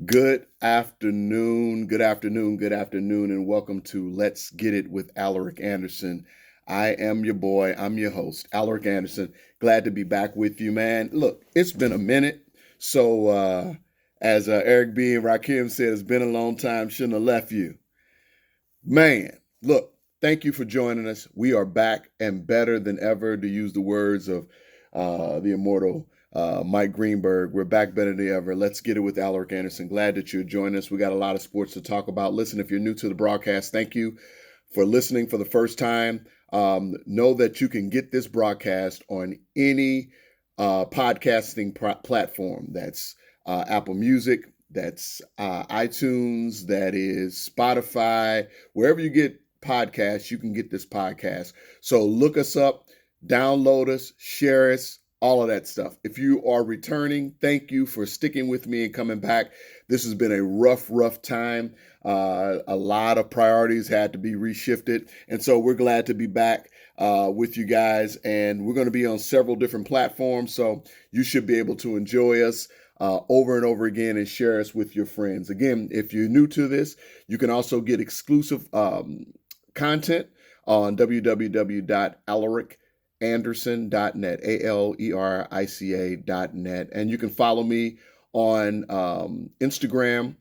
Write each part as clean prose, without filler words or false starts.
Good afternoon, and welcome to Let's Get It with Alaric Anderson. I am your boy, I'm your host, Alaric Anderson. Glad to be back with you, man. Look, it's been a minute. So, as Eric B. and Rakim said, it's been a long time, shouldn't have left you. Man, look, thank you for joining us. We are back and better than ever, to use the words of the immortal Mike Greenberg. We're back better than ever. Let's get it with Alaric Anderson. Glad that you're joining us. We got a lot of sports to talk about. Listen, if you're new to the broadcast, thank you for listening for the first time. Know that you can get this broadcast on any podcasting platform. That's Apple Music, that's iTunes, that is Spotify. Wherever you get podcasts, you can get this podcast. So look us up, download us, share us, all of that stuff. If you are returning, thank you for sticking with me and coming back. This has been a rough time. A lot of priorities had to be reshifted. And so we're glad to be back with you guys. And we're going to be on several different platforms. So you should be able to enjoy us over and over again and share us with your friends. Again, if you're new to this, you can also get exclusive content on www.alaricanderson.net, ALERICA.net. And you can follow me on Instagram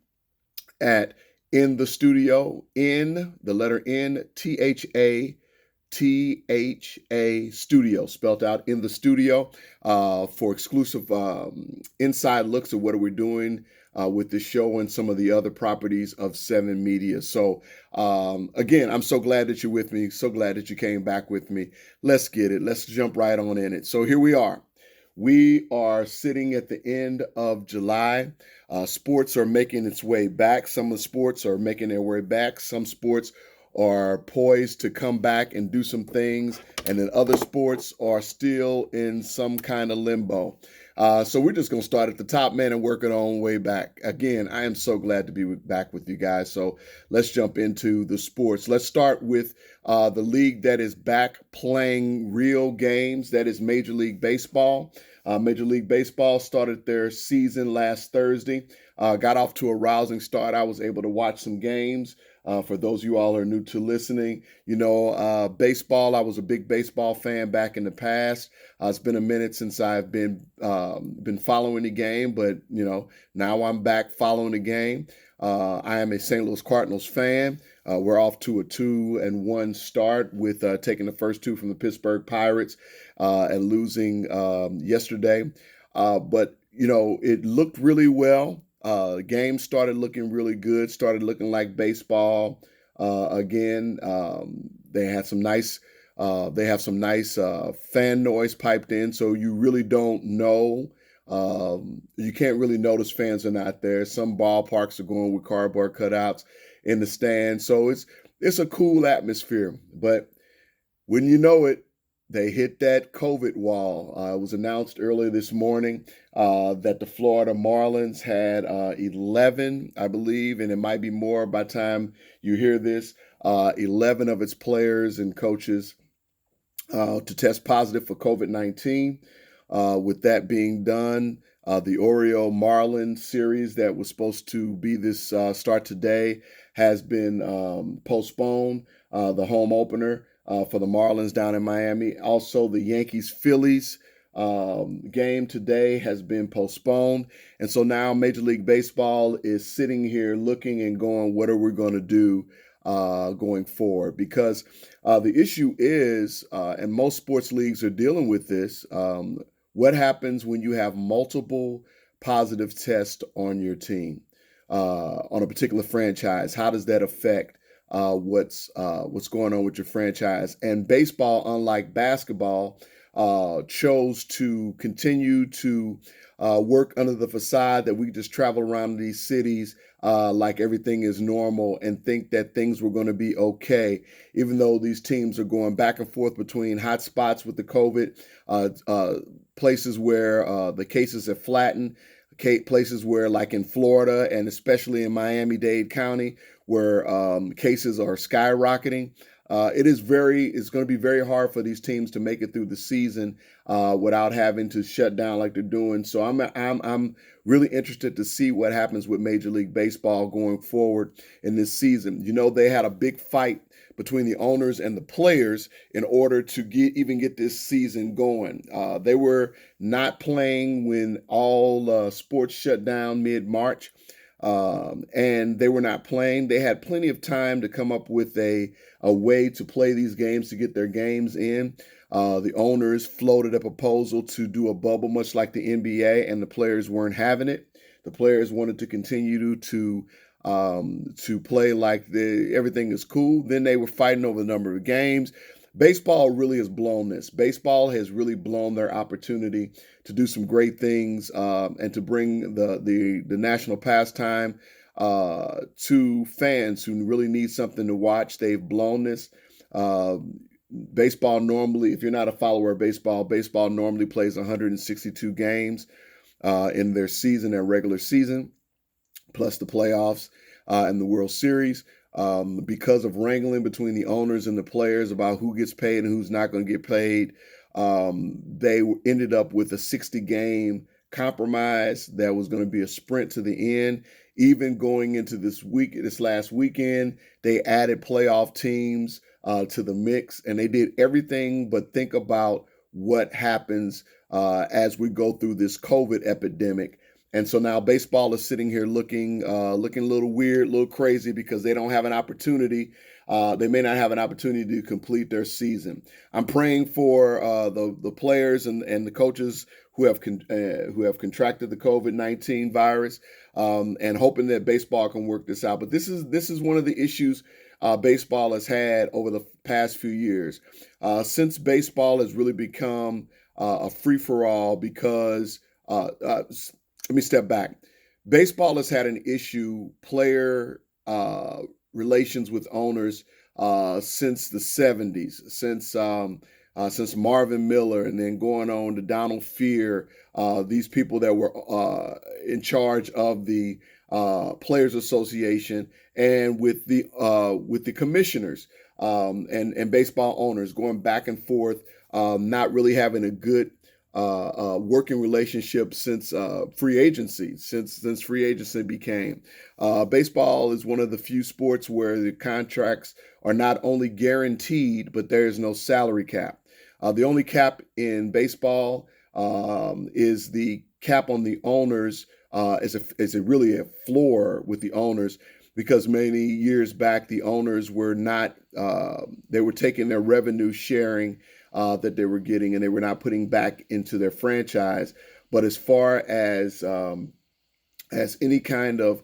at In the Studio, in the letter N, THA Studio, spelled out In the Studio, for exclusive inside looks at what we're doing with the show and some of the other properties of Seven Media. So again, I'm so glad that you're with me. So glad that you came back with me. Let's get it. Let's jump right on in it. So here we are. We are sitting at the end of July. Sports are making its way back. Some of the sports are making their way back. Some sports are poised to come back and do some things, and then other sports are still in some kind of limbo. So we're just going to start at the top, man, and work it on way back. Again, I am so glad to be back with you guys. So let's jump into the sports. Let's start with the league that is back playing real games. That is Major League Baseball. Major League Baseball started their season last Thursday. Got off to a rousing start. I was able to watch some games. For those of you all who are new to listening, baseball, I was a big baseball fan back in the past. It's been a minute since I've been following the game, but, now I'm back following the game. I am a St. Louis Cardinals fan. We're off to a 2-1 start with taking the first two from the Pittsburgh Pirates and losing yesterday. But, it looked really well. Game started looking really good, started looking like baseball again. They have some nice fan noise piped in, so you really don't know. You can't really notice fans are not there. Some ballparks are going with cardboard cutouts in the stands, so it's a cool atmosphere. But when you know it, they hit that COVID wall. It was announced earlier this morning that the Florida Marlins had 11, I believe, and it might be more by the time you hear this, 11 of its players and coaches to test positive for COVID-19. With that being done, the Oriole Marlins series that was supposed to be this start today has been postponed, the home opener for the Marlins down in Miami. Also, the Yankees-Phillies game today has been postponed. And so now Major League Baseball is sitting here looking and going, what are we going to do going forward? Because the issue is, and most sports leagues are dealing with this, what happens when you have multiple positive tests on your team, on a particular franchise? How does that affect what's going on with your franchise? And baseball, unlike basketball, chose to continue to work under the facade that we just travel around these cities like everything is normal and think that things were going to be okay, even though these teams are going back and forth between hot spots with the COVID, places where the cases have flattened, places where, like in Florida and especially in Miami-Dade County, where cases are skyrocketing. It's going to be very hard for these teams to make it through the season without having to shut down like they're doing. So I'm really interested to see what happens with Major League Baseball going forward in this season. You know, they had a big fight between the owners and the players in order to get this season going. They were not playing when all sports shut down mid-March, and they were not playing. They had plenty of time to come up with a way to play these games, to get their games in. The owners floated a proposal to do a bubble, much like the NBA, and the players weren't having it. The players wanted to continue to play like everything is cool. Then they were fighting over the number of games. Baseball really has blown this. Baseball has really blown their opportunity to do some great things and to bring the national pastime to fans who really need something to watch. They've blown this. Baseball normally, if you're not a follower of baseball, baseball normally plays 162 games in their season, their regular season, plus the playoffs and the World Series. Because of wrangling between the owners and the players about who gets paid and who's not going to get paid, they ended up with a 60-game compromise that was going to be a sprint to the end. Even going into this last weekend, they added playoff teams to the mix, and they did everything but think about what happens as we go through this COVID epidemic. And so now baseball is sitting here looking a little weird, a little crazy because they don't have an opportunity. They may not have an opportunity to complete their season. I'm praying for the players and the coaches who have contracted the COVID-19 virus, and hoping that baseball can work this out. But this is one of the issues baseball has had over the past few years, since baseball has really become a free-for-all because. Let me step back. Baseball has had an issue, player relations with owners since the 70s, since Marvin Miller, and then going on to Donald Fear, these people that were in charge of the Players Association, and with the commissioners and baseball owners going back and forth, not really having a good working relationship since free agency, since free agency became. Baseball is one of the few sports where the contracts are not only guaranteed, but there is no salary cap. The only cap in baseball is the cap on the owners. Is really a floor with the owners, because many years back the owners were not. They were taking their revenue sharing that they were getting, and they were not putting back into their franchise. But as far as any kind of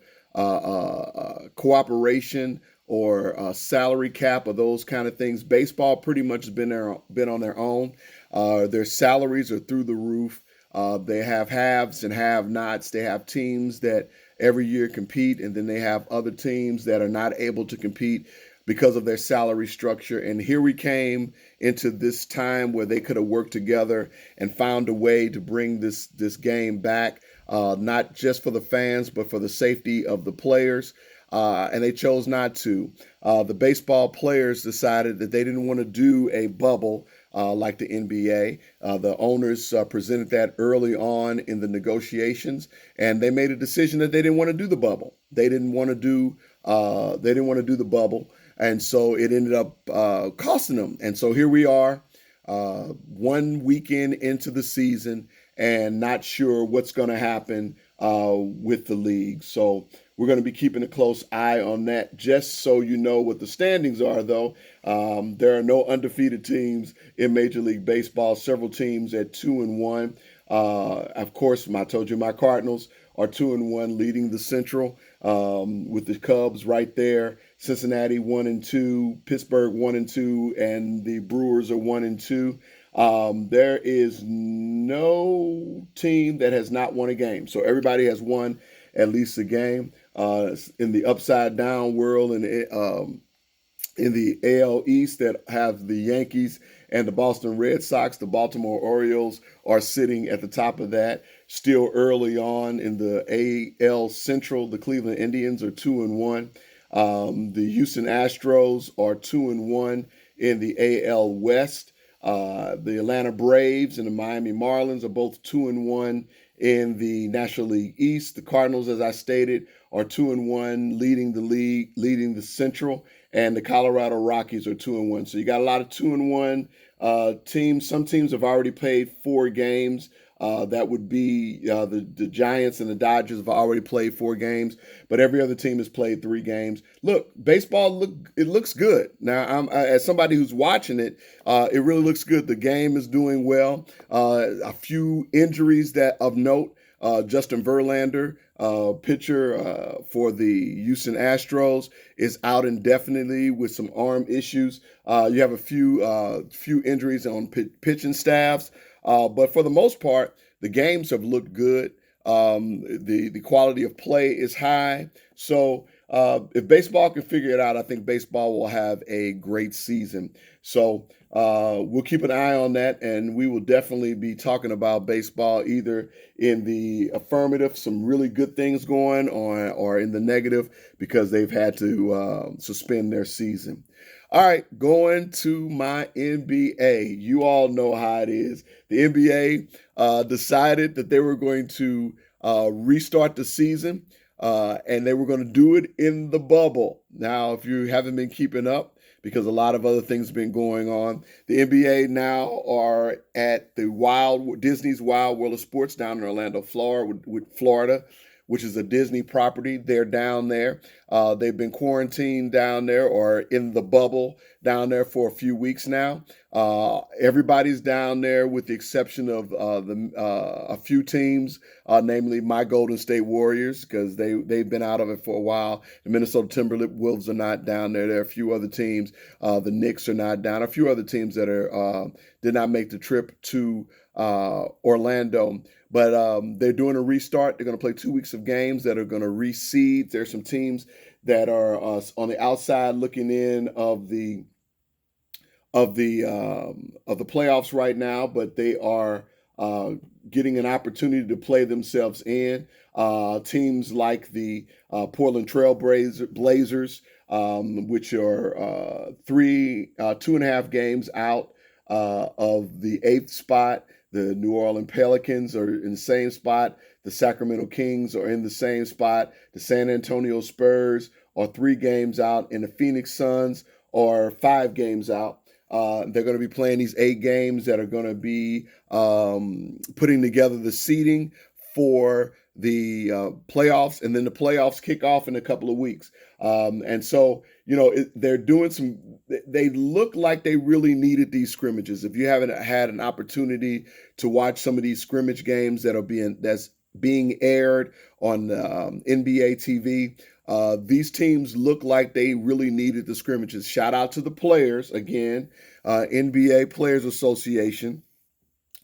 cooperation or salary cap or those kind of things, baseball pretty much has been on their own. Their salaries are through the roof. They have haves and have-nots. They have teams that every year compete, and then they have other teams that are not able to compete because of their salary structure. And here we came into this time where they could have worked together and found a way to bring this game back, not just for the fans, but for the safety of the players. And they chose not to. The baseball players decided that they didn't want to do a bubble like the NBA. The owners presented that early on in the negotiations, and they made a decision that they didn't want to do the bubble. They didn't want to do the bubble, and so it ended up costing them. And so here we are, 1 weekend into the season, and not sure what's going to happen with the league. So we're going to be keeping a close eye on that. Just so you know what the standings are, though, there are no undefeated teams in Major League Baseball. Several teams at 2-1. Of course, I told you my Cardinals are 2-1, leading the Central, with the Cubs right there. Cincinnati 1-2, Pittsburgh 1-2, and the Brewers are 1-2. There is no team that has not won a game. So everybody has won at least a game. In the upside down world, in the AL East, that have the Yankees and the Boston Red Sox, the Baltimore Orioles are sitting at the top of that. Still early on in the AL Central, the Cleveland Indians are 2-1. The Houston Astros are 2-1 in the AL West. The Atlanta Braves and the Miami Marlins are both 2-1 in the National League East. The Cardinals, as I stated, are 2-1, leading the league, leading the Central, and the Colorado Rockies are 2-1. So you got a lot of 2-1 teams. Some teams have already played 4 games. That would be the Giants and the Dodgers have already played 4 games, but every other team has played 3 games. Look, baseball it looks good. Now, as somebody who's watching it, it really looks good. The game is doing well. A few injuries that of note. Justin Verlander, pitcher for the Houston Astros, is out indefinitely with some arm issues. You have a few injuries on pitching staffs. But for the most part, the games have looked good. The quality of play is high. So if baseball can figure it out, I think baseball will have a great season. So we'll keep an eye on that, and we will definitely be talking about baseball either in the affirmative, some really good things going on, or in the negative because they've had to suspend their season. All right, going to my NBA. You all know how it is. The NBA decided that they were going to restart the season, and they were going to do it in the bubble. Now, if you haven't been keeping up, because a lot of other things have been going on, the NBA now are at the Disney's Wild World of Sports down in Orlando, Florida, which is a Disney property. They're down there. They've been quarantined down there or in the bubble down there for a few weeks now. Everybody's down there with the exception of a few teams, namely my Golden State Warriors, because they've been out of it for a while. The Minnesota Timberwolves are not down there. There are a few other teams. The Knicks are not down. A few other teams that did not make the trip to Orlando. But they're doing a restart. They're going to play 2 weeks of games that are going to reseed. There's some teams that are on the outside looking in of the playoffs right now, but they are getting an opportunity to play themselves in. Teams like the Portland Trail Blazers, which are 2.5 games out of the 8th spot. The New Orleans Pelicans are in the same spot. The Sacramento Kings are in the same spot. The San Antonio Spurs are 3 games out, and the Phoenix Suns are 5 games out. They're going to be playing these 8 games that are going to be putting together the seeding for the playoffs, and then the playoffs kick off in a couple of weeks. And so, they're doing they look like they really needed these scrimmages. If you haven't had an opportunity to watch some of these scrimmage games that's being aired on NBA TV, these teams look like they really needed the scrimmages. Shout out to the players again, NBA Players Association,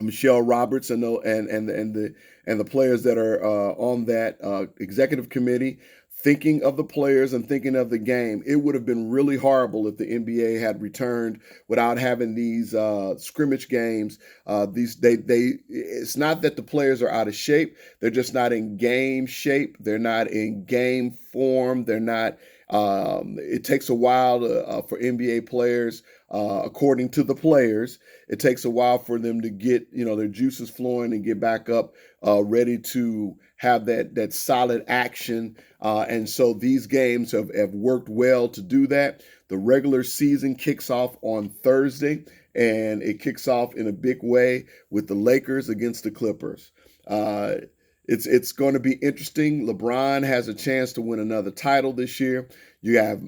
Michelle Roberts, and the players that are on that executive committee, thinking of the players and thinking of the game. It would have been really horrible if the NBA had returned without having these scrimmage games. It's not that the players are out of shape; they're just not in game shape. They're not in game form. They're not. It takes a while for NBA players, according to the players, it takes a while for them to get their juices flowing and get back up, ready to have that solid action. And so these games have worked well to do that. The regular season kicks off on Thursday, and it kicks off in a big way with the Lakers against the Clippers. It's going to be interesting. LeBron has a chance to win another title this year. You have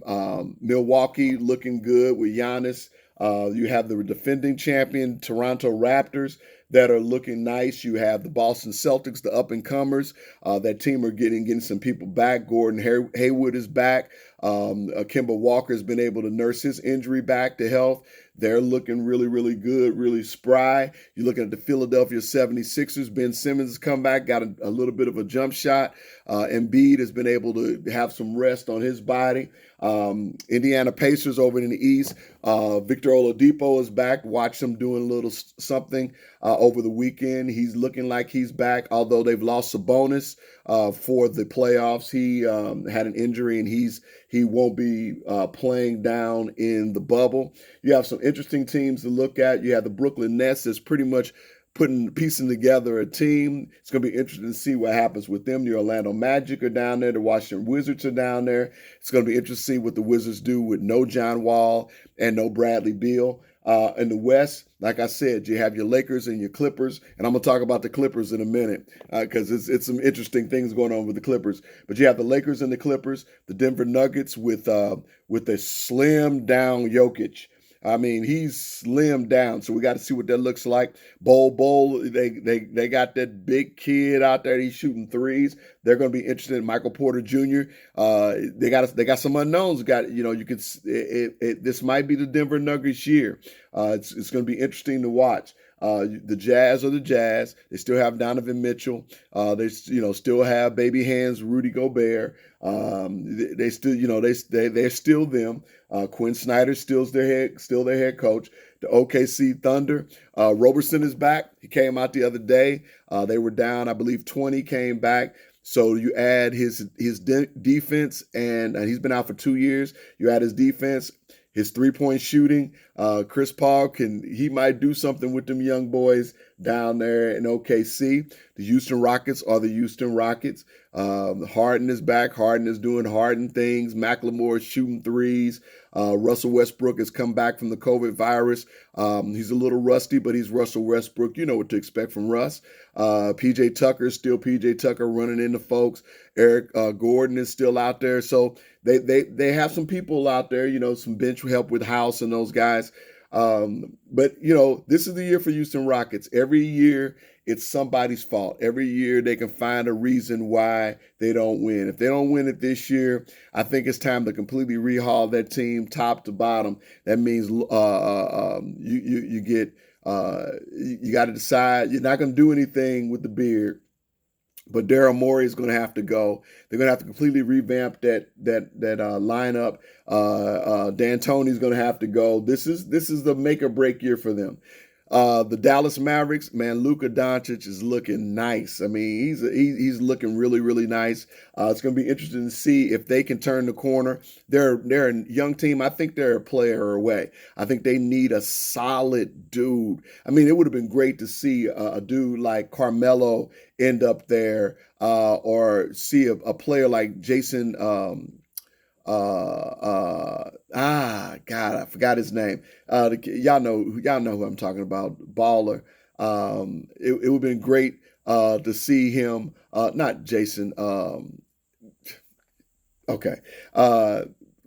Milwaukee looking good with Giannis. You have the defending champion Toronto Raptors that are looking nice. You have the Boston Celtics, the up-and-comers. That team are getting some people back. Gordon Hayward is back. Kemba Walker has been able to nurse his injury back to health. They're looking really, really good, really spry. You're looking at the Philadelphia 76ers. Ben Simmons has come back, got a little bit of a jump shot. Embiid has been able to have some rest on his body. Indiana Pacers over in the East. Victor Oladipo is back. Watch him doing a little something over the weekend. He's looking like he's back, although they've lost Sabonis for the playoffs. He had an injury and he won't be playing down in the bubble. You have some interesting teams to look at. You have the Brooklyn Nets that's pretty much piecing together a team. It's going to be interesting to see what happens with them. The Orlando Magic are down there. The Washington Wizards are down there. It's going to be interesting to see what the Wizards do with no John Wall and no Bradley Beal. In the West, like I said, you have your Lakers and your Clippers, and I'm going to talk about the Clippers in a minute because it's some interesting things going on with the Clippers. But you have the Lakers and the Clippers, the Denver Nuggets with a slim down Jokic. I mean, he's slimmed down, so we got to see what that looks like. Bol, they got that big kid out there. He's shooting threes. They're going to be interested in Michael Porter Jr. They got some unknowns. This might be the Denver Nuggets year. It's going to be interesting to watch. The Jazz are the Jazz. They still have Donovan Mitchell. They still have baby hands Rudy Gobert. They still they're still them. Quinn Snyder still their head coach. The OKC Thunder. Roberson is back. He came out the other day. They were down, I believe, 20. Came back. So you add his defense, and he's been out for 2 years. You add his defense, his three-point shooting. Chris Paul might do something with them young boys down there in OKC. The Houston Rockets are the Houston Rockets. Harden is back. Harden is doing Harden things. McLemore is shooting threes. Russell Westbrook has come back from the COVID virus. He's a little rusty, but he's Russell Westbrook. You know what to expect from Russ. PJ Tucker is still PJ Tucker running into folks. Eric Gordon is still out there. So they have some people out there, some bench help with House and those guys. But this is the year for Houston Rockets. Every year it's somebody's fault. Every year they can find a reason why they don't win. If they don't win it this year, I think it's time to completely rehaul that team top to bottom. That means you got to decide you're not going to do anything with the beard. But Daryl Morey is going to have to go. They're going to have to completely revamp that lineup. D'Antoni's going to have to go. This is the make or break year for them. The Dallas Mavericks, man, Luka Doncic is looking nice. I mean, he's looking really, really nice. It's going to be interesting to see if they can turn the corner. They're a young team. I think they're a player away. I think they need a solid dude. I mean, it would have been great to see a dude like Carmelo end up there, or see a player like Jason. God, I forgot his name. Y'all know who I'm talking about. Baller. It would have been great to see him. Not Jason. Okay.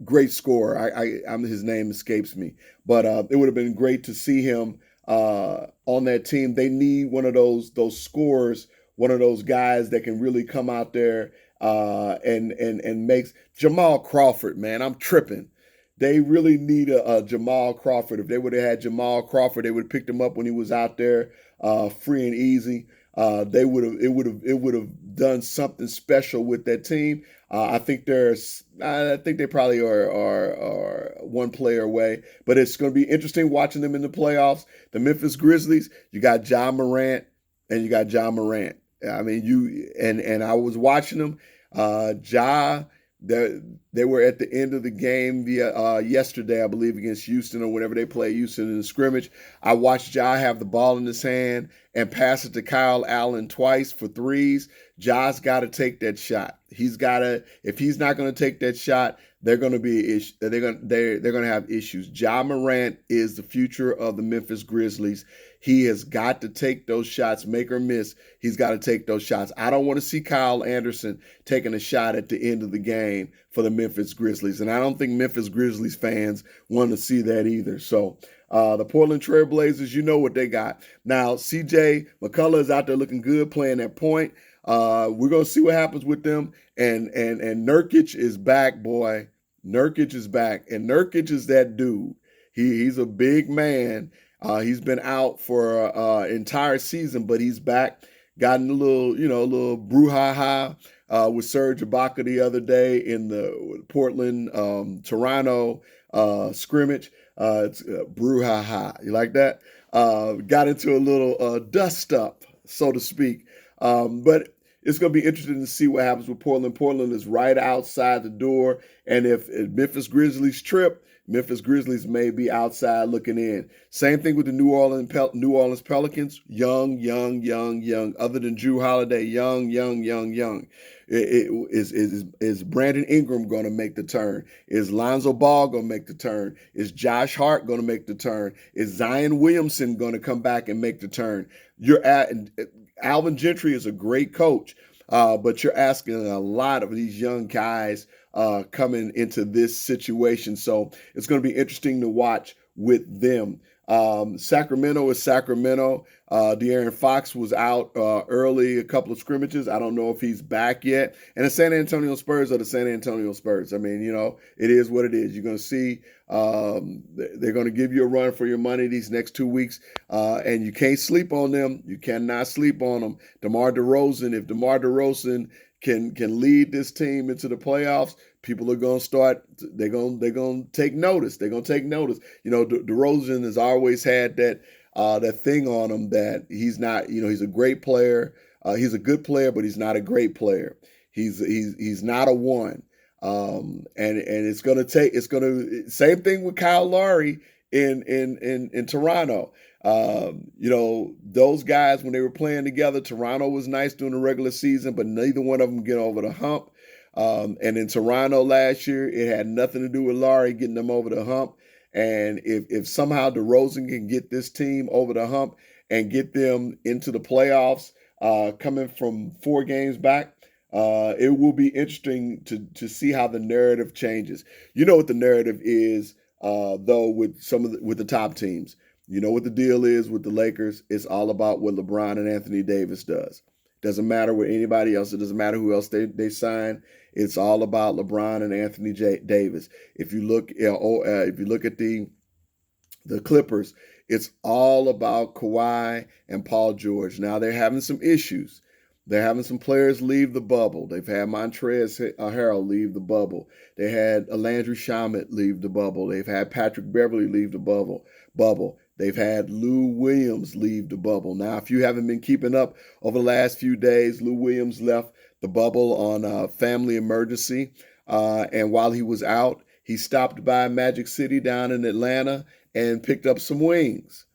Great scorer. His name escapes me, but it would have been great to see him on that team. They need one of those scorers, one of those guys that can really come out there and makes Jamal Crawford, man. I'm tripping. They really need a Jamal Crawford. If they would have had Jamal Crawford, they would have picked him up when he was out there free and easy. It would have done something special with that team. I think they probably are one player away, but it's going to be interesting watching them in the playoffs. The Memphis Grizzlies, you got Ja Morant and you got Ja Morant. I mean, and I was watching them. Ja, they were at the end of the game yesterday, I believe, against Houston, or whenever they play Houston in the scrimmage. I watched Ja have the ball in his hand and pass it to Kyle Allen twice for threes. Ja's got to take that shot. If he's not going to take that shot, they're going to have issues. Ja Morant is the future of the Memphis Grizzlies. He has got to take those shots, make or miss. He's got to take those shots. I don't want to see Kyle Anderson taking a shot at the end of the game for the Memphis Grizzlies, and I don't think Memphis Grizzlies fans want to see that either. So the Portland Trail Blazers, you know what they got. Now, CJ McCullough is out there looking good, playing that point. We're going to see what happens with them. And Nurkic is back, boy. Nurkic is back. And Nurkic is that dude. He's a big man. He's been out for entire season, but he's back. Gotten a little brouhaha with Serge Ibaka the other day in the Portland Toronto scrimmage. It's brouhaha. You like that? Got into a little dust up, so to speak. But it's going to be interesting to see what happens with Portland. Portland is right outside the door, and if Memphis Grizzlies trip, Memphis Grizzlies may be outside looking in. Same thing with the New Orleans Pelicans. Young, young, young, young. Other than Jrue Holiday, young, young, young, young. Is Brandon Ingram going to make the turn? Is Lonzo Ball going to make the turn? Is Josh Hart going to make the turn? Is Zion Williamson going to come back and make the turn? Alvin Gentry is a great coach, but you're asking a lot of these young guys coming into this situation. So it's going to be interesting to watch with them. Sacramento is Sacramento. De'Aaron Fox was out early, a couple of scrimmages. I don't know if he's back yet. And the San Antonio Spurs are the San Antonio Spurs. I mean, it is what it is. You're going to see they're going to give you a run for your money these next 2 weeks, and you can't sleep on them. You cannot sleep on them. DeMar DeRozan, if DeMar DeRozan can lead this team into the playoffs, people are going to start. They're going to take notice. They're going to take notice. DeRozan has always had that thing on him that he's not. He's a great player. He's a good player, but he's not a great player. He's not a one. And it's going to same thing with Kyle Lowry in Toronto. Those guys, when they were playing together, Toronto was nice during the regular season, but neither one of them get over the hump. And in Toronto last year, it had nothing to do with Lowry getting them over the hump. And if somehow DeRozan can get this team over the hump and get them into the playoffs, coming from 4 games back, it will be interesting to see how the narrative changes. You know what the narrative is, though, with with the top teams. You know what the deal is with the Lakers. It's all about what LeBron and Anthony Davis does. Doesn't matter what anybody else. It doesn't matter who else they sign. It's all about LeBron and Anthony Davis. If you look at the Clippers, it's all about Kawhi and Paul George. Now they're having some issues. They're having some players leave the bubble. They've had Montrezl Harrell leave the bubble. They had Landry Shamet leave the bubble. They've had Patrick Beverley leave the bubble. They've had Lou Williams leave the bubble. Now, if you haven't been keeping up over the last few days, Lou Williams left the bubble on a family emergency. And while he was out, he stopped by Magic City down in Atlanta and picked up some wings.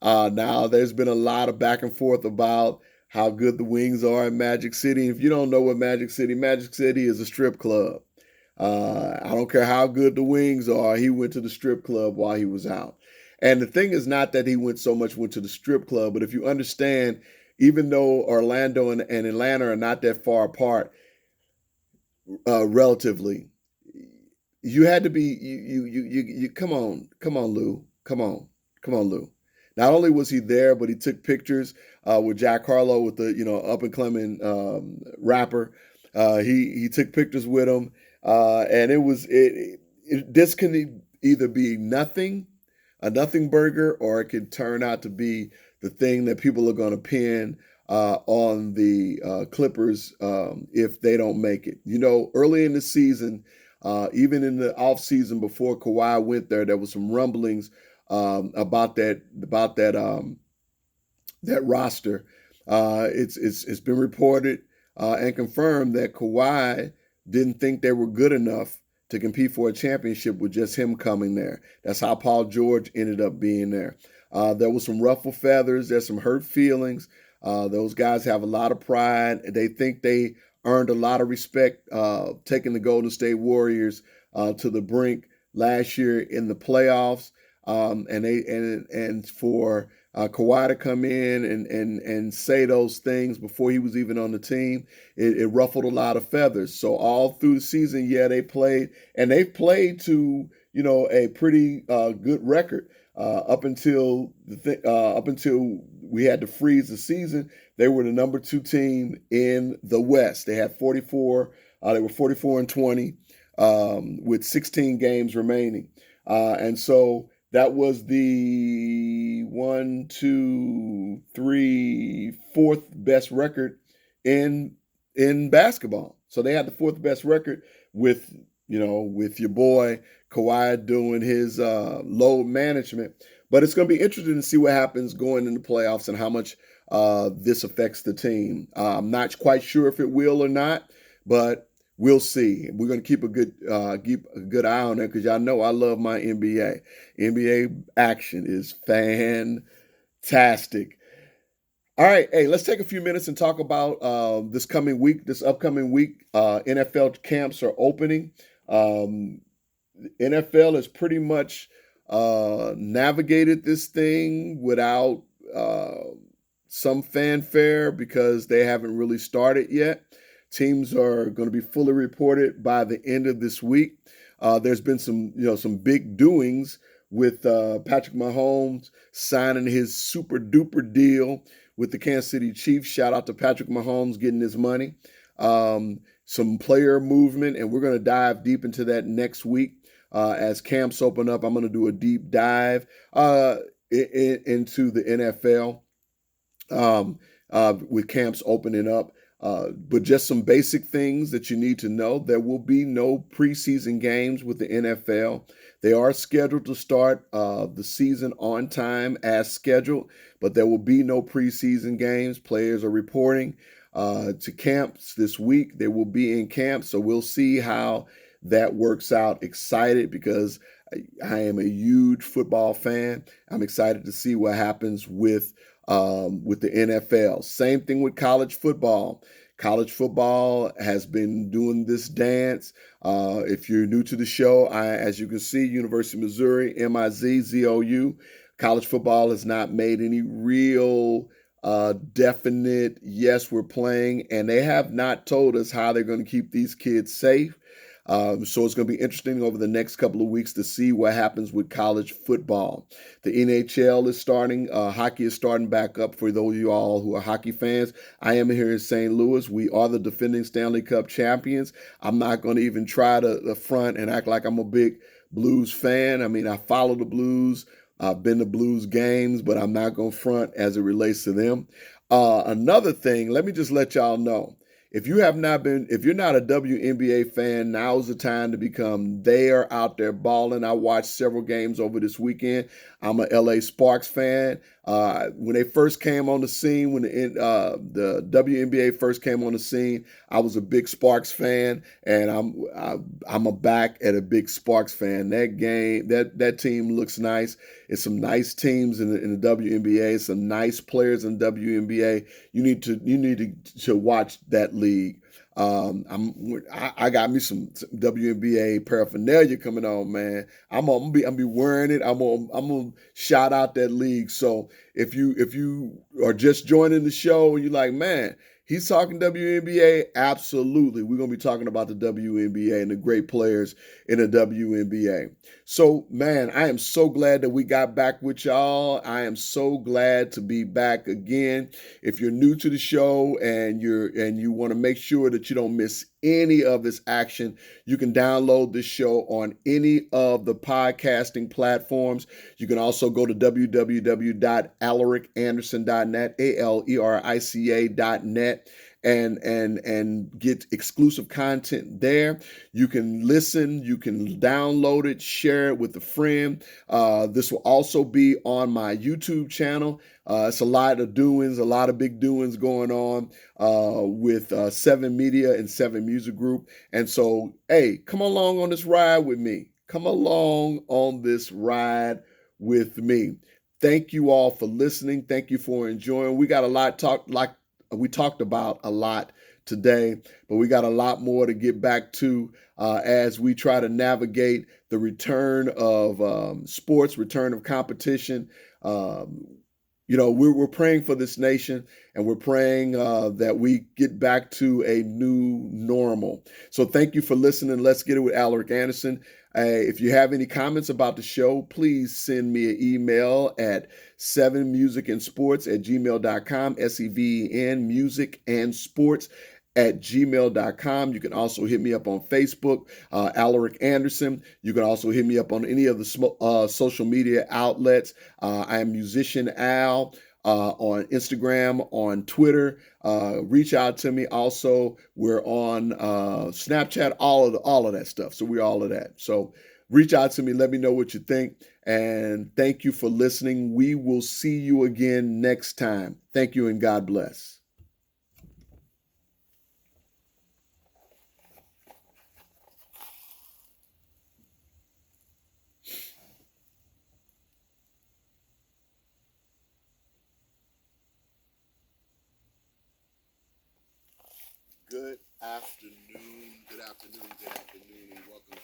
Now, there's been a lot of back and forth about how good the wings are in Magic City. If you don't know what Magic City is a strip club. I don't care how good the wings are. He went to the strip club while he was out. And the thing is not that he went to the strip club, but if you understand, even though Orlando and Atlanta are not that far apart, relatively, you had to be you come on Lou, come on Lou. Not only was he there, but he took pictures with Jack Harlow, with the up and coming rapper. He took pictures with him, and this can either be a nothing burger, or it could turn out to be the thing that people are going to pin on the Clippers if they don't make it. Early in the season, even in the off season before Kawhi went there was some rumblings about that roster. It's been reported and confirmed that Kawhi didn't think they were good enough to compete for a championship with just him coming there. That's how Paul George ended up being there. There was some ruffled feathers. There's some hurt feelings. Those guys have a lot of pride. They think they earned a lot of respect taking the Golden State Warriors to the brink last year in the playoffs. And for Kawhi to come in and say those things before he was even on the team, it ruffled a lot of feathers. So all through the season, they played, and they've played to a pretty good record up until we had to freeze the season. They were the number 2 team in the West. They had 44. They were 44-20 with 16 games remaining, and so. That was the 4th best record in in basketball. So they had the fourth best record with, with your boy Kawhi doing his load management. But it's going to be interesting to see what happens going in the playoffs and how much this affects the team. I'm not quite sure if it will or not, but we'll see. We're going to keep a good eye on it because y'all know I love my NBA. NBA action is fantastic. All right, hey, let's take a few minutes and talk about this upcoming week. NFL camps are opening. NFL has pretty much navigated this thing without some fanfare because they haven't really started yet. Teams are going to be fully reported by the end of this week. There's been some big doings with Patrick Mahomes signing his super duper deal with the Kansas City Chiefs. Shout out to Patrick Mahomes getting his money. Some player movement, and we're going to dive deep into that next week as camps open up. I'm going to do a deep dive into the NFL with camps opening up. But just some basic things that you need to know. There will be no preseason games with the NFL. They are scheduled to start the season on time as scheduled, but there will be no preseason games. Players are reporting to camps this week. They will be in camp, so we'll see how that works out. Excited because I am a huge football fan. I'm excited to see what happens with the NFL. Same thing with college football. College football has been doing this dance. If you're new to the show, as you can see, University of Missouri, MIZZOU, college football has not made any real definite, yes, we're playing, and they have not told us how they're going to keep these kids safe. So it's going to be interesting over the next couple of weeks to see what happens with college football. The NHL is starting. Hockey is starting back up for those of you all who are hockey fans. I am here in St. Louis. We are the defending Stanley Cup champions. I'm not going to even try to front and act like I'm a big Blues fan. I mean, I follow the Blues. I've been to Blues games, but I'm not going to front as it relates to them. Another thing, let me just let y'all know. If you're not a WNBA fan, now's the time to become. They are out there balling. I watched several games over this weekend. I'm a LA Sparks fan. When they first came on the scene, when the WNBA first came on the scene, I was a big Sparks fan, and I'm back at a big Sparks fan. That team looks nice. It's some nice teams in the WNBA. Some nice players in the WNBA. You need to watch that league. I got me some WNBA paraphernalia coming on, man. I'm gonna be wearing it. I'm gonna shout out that league. So if you are just joining the show and you're like, man, he's talking WNBA, absolutely. We're going to be talking about the WNBA and the great players in the WNBA. So, man, I am so glad that we got back with y'all. I am so glad to be back again. If you're new to the show and you want to make sure that you don't miss any of this action, you can download this show on any of the podcasting platforms. You can also go to www.alaricanderson.net, ALERICA.net, and get exclusive content there. You can listen, you can download it, share it with a friend. This will also be on my YouTube channel. It's a lot of doings, a lot of big doings going on with 7 Media and 7 Music Group. And so, hey, come along on this ride with me. Come along on this ride with me. Thank you all for listening. Thank you for enjoying. We got a lot we talked about a lot today, but we got a lot more to get back to as we try to navigate the return of sports, return of competition. We're praying for this nation, and we're praying that we get back to a new normal. So thank you for listening. Let's Get It with Alaric Anderson. If you have any comments about the show, please send me an email at 7musicandsports@gmail.com, SEVEN, music and sports @gmail.com. You can also hit me up on Facebook, Alaric Anderson. You can also hit me up on any of the social media outlets. I am Musician Al on Instagram, on Twitter. Reach out to me. Also, we're on Snapchat, all of that stuff. So we're all of that. So reach out to me. Let me know what you think. And thank you for listening. We will see you again next time. Thank you and God bless. Good afternoon. Good afternoon. Good afternoon. And welcome